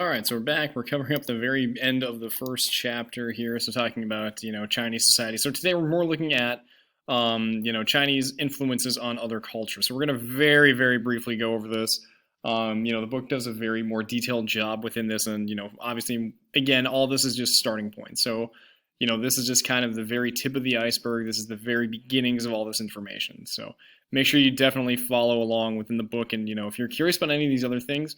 All right, so we're back. We're covering up the very end of the first chapter here. So talking about, Chinese society. So today we're more looking at, Chinese influences on other cultures. So we're going to very, very briefly go over this. The book does a very more detailed job within this. And, obviously, again, all this is just starting point. So, this is just kind of the very tip of the iceberg. This is the very beginnings of all this information. So make sure you definitely follow along within the book. And, if you're curious about any of these other things,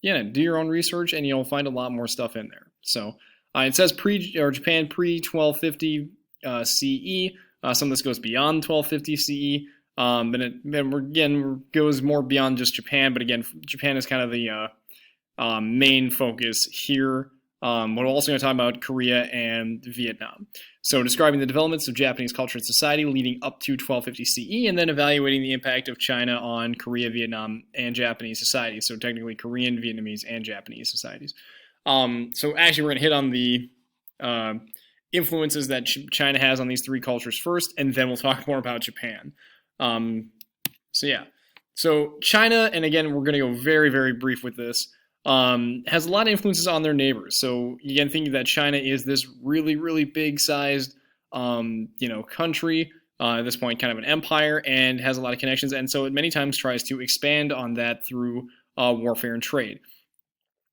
yeah, do your own research and you'll find a lot more stuff in there. So it says Japan pre 1250 CE. Some of this goes beyond 1250 CE. But goes more beyond just Japan. But again, Japan is kind of the main focus here. We're also going to talk about Korea and Vietnam. So describing the developments of Japanese culture and society leading up to 1250 CE, and then evaluating the impact of China on Korea, Vietnam, and Japanese society. So technically Korean, Vietnamese, and Japanese societies. So actually we're going to hit on the influences that China has on these three cultures first, and then we'll talk more about Japan. So China, and again, we're going to go very, very brief with this, has a lot of influences on their neighbors. So again, thinking that China is this really, really big-sized, country, at this point kind of an empire, and has a lot of connections, and so it many times tries to expand on that through warfare and trade.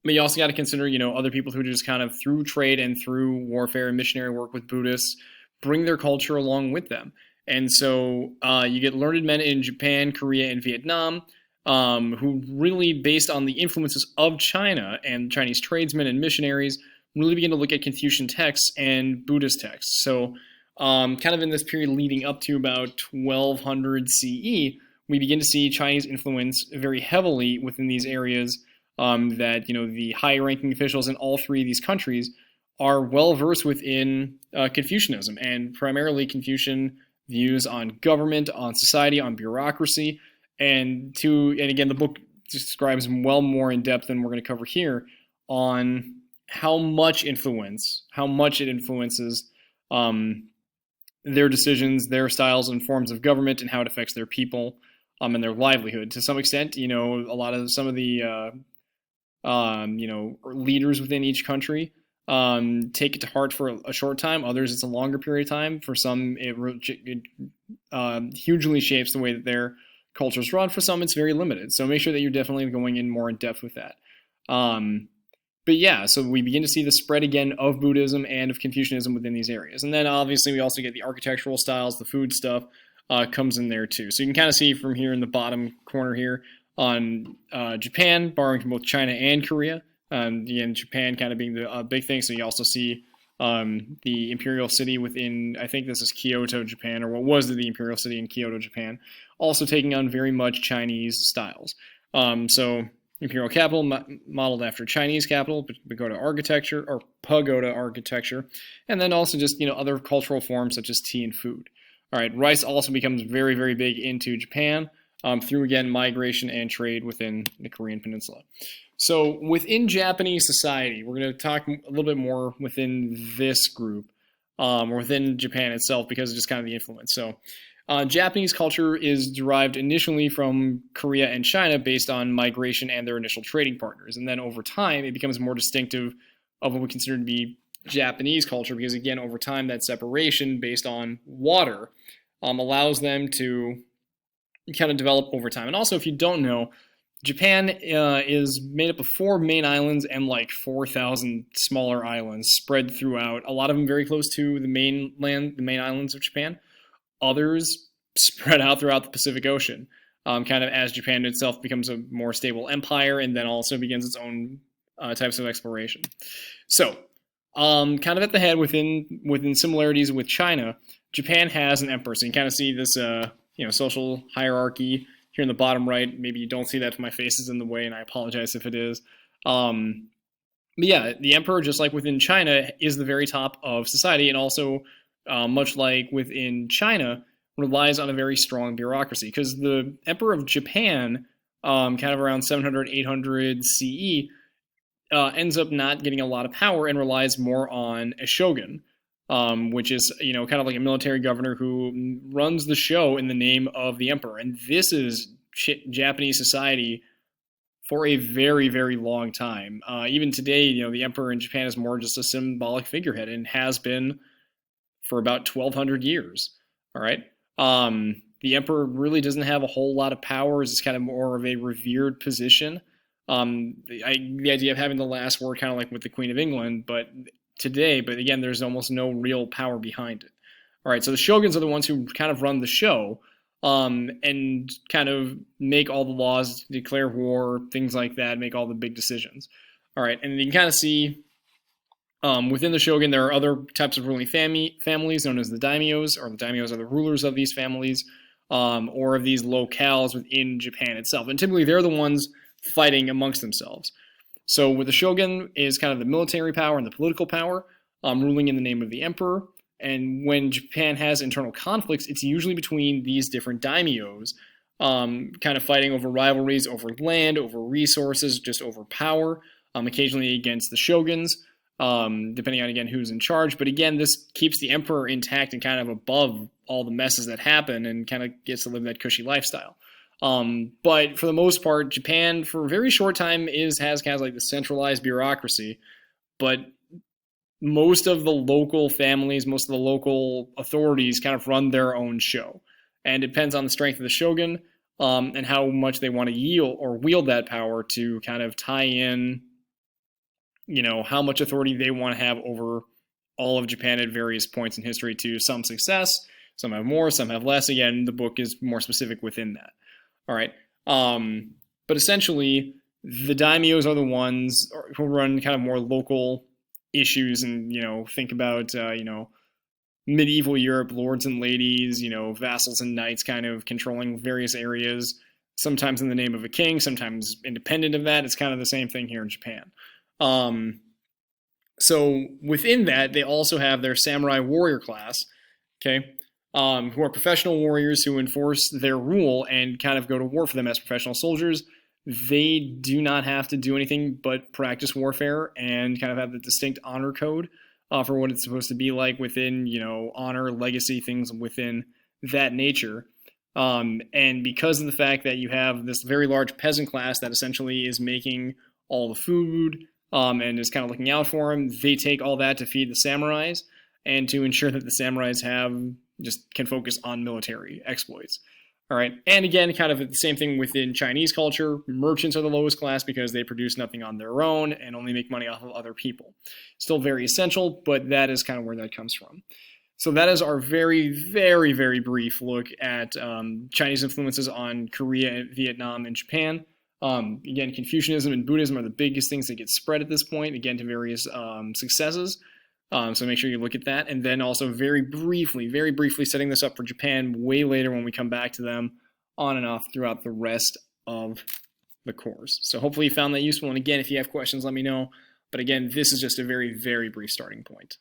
But you also got to consider, other people who just kind of through trade and through warfare and missionary work with Buddhists bring their culture along with them. And so you get learned men in Japan, Korea, and Vietnam, who really, based on the influences of China and Chinese tradesmen and missionaries, really begin to look at Confucian texts and Buddhist texts. So kind of in this period leading up to about 1200 CE, we begin to see Chinese influence very heavily within these areas, that, the high-ranking officials in all three of these countries are well-versed within Confucianism, and primarily Confucian views on government, on society, on bureaucracy, and again, the book describes well more in depth than we're going to cover here on how much it influences their decisions, their styles and forms of government, and how it affects their people and their livelihood. To some extent, some of the leaders within each country take it to heart for a short time. Others, it's a longer period of time. For some, it hugely shapes the way that their cultures run. For some, it's very limited. So make sure that you're definitely going in more in depth with that. So we begin to see the spread again of Buddhism and of Confucianism within these areas. And then obviously we also get the architectural styles, the food stuff comes in there too. So you can kind of see from here in the bottom corner here on Japan, borrowing from both China and Korea. Again, Japan kind of being the big thing. So you also see the imperial city within, I think this is Kyoto, Japan, or what was the imperial city in Kyoto, Japan, also taking on very much Chinese styles. So imperial capital modeled after Chinese capital, pagoda architecture, and then also just other cultural forms such as tea and food. All right, rice also becomes very, very big into Japan through, again, migration and trade within the Korean Peninsula. So within Japanese society, we're going to talk a little bit more within this group, or within Japan itself, because of just kind of the influence. So Japanese culture is derived initially from Korea and China based on migration and their initial trading partners. And then over time, it becomes more distinctive of what we consider to be Japanese culture, because again, over time, that separation based on water allows them to kind of develop over time. And also, if you don't know, Japan is made up of 4 main islands and like 4,000 smaller islands spread throughout, a lot of them very close to the main islands of Japan. Others spread out throughout the Pacific Ocean, kind of as Japan itself becomes a more stable empire and then also begins its own types of exploration. So, kind of at the head within similarities with China, Japan has an emperor. So you can kind of see this social hierarchy here in the bottom right. Maybe you don't see that if my face is in the way, and I apologize if it is. The emperor, just like within China, is the very top of society, and also, much like within China, relies on a very strong bureaucracy. Because the emperor of Japan, kind of around 700, 800 CE, ends up not getting a lot of power and relies more on a shogun, which is, kind of like a military governor who runs the show in the name of the emperor. And this is Japanese society for a very, very long time. Even today, the emperor in Japan is more just a symbolic figurehead and has been for about 1,200 years. All right. The emperor really doesn't have a whole lot of powers. It's kind of more of a revered position. The idea of having the last word, kind of like with the Queen of England, but again, there's almost no real power behind it. All right, so the shoguns are the ones who kind of run the show, and kind of make all the laws, declare war, things like that, make all the big decisions. All right, and you can kind of see within the shogun, there are other types of ruling families known as the daimyos, or the daimyos are the rulers of these families, or of these locales within Japan itself. And typically, they're the ones fighting amongst themselves. So with the shogun is kind of the military power and the political power, ruling in the name of the emperor. And when Japan has internal conflicts, it's usually between these different daimyos, kind of fighting over rivalries, over land, over resources, just over power, occasionally against the shoguns, depending on, again, who's in charge. But again, this keeps the emperor intact and kind of above all the messes that happen and kind of gets to live that cushy lifestyle. But for the most part, Japan, for a very short time, has kind of like the centralized bureaucracy, but most of the local families, most of the local authorities kind of run their own show. And it depends on the strength of the shogun, and how much they want to yield or wield that power to kind of tie in, how much authority they want to have over all of Japan at various points in history to some success. Some have more, some have less. Again, the book is more specific within that. All right. But essentially, the daimyos are the ones who run kind of more local issues and, think about, medieval Europe, lords and ladies, vassals and knights kind of controlling various areas, sometimes in the name of a king, sometimes independent of that. It's kind of the same thing here in Japan. So within that, they also have their samurai warrior class, okay, who are professional warriors who enforce their rule and kind of go to war for them as professional soldiers. They do not have to do anything but practice warfare and kind of have the distinct honor code for what it's supposed to be like within, honor, legacy, things within that nature. And because of the fact that you have this very large peasant class that essentially is making all the food, and is kind of looking out for them, they take all that to feed the samurais and to ensure that the samurais can focus on military exploits. All right. And again, kind of the same thing within Chinese culture. Merchants are the lowest class because they produce nothing on their own and only make money off of other people. Still very essential, but that is kind of where that comes from. So that is our very, very, very brief look at Chinese influences on Korea, Vietnam, and Japan. Again, Confucianism and Buddhism are the biggest things that get spread at this point, again, to various successes. So make sure you look at that. And then also very briefly setting this up for Japan way later when we come back to them on and off throughout the rest of the course. So hopefully you found that useful. And again, if you have questions, let me know. But again, this is just a very, very brief starting point.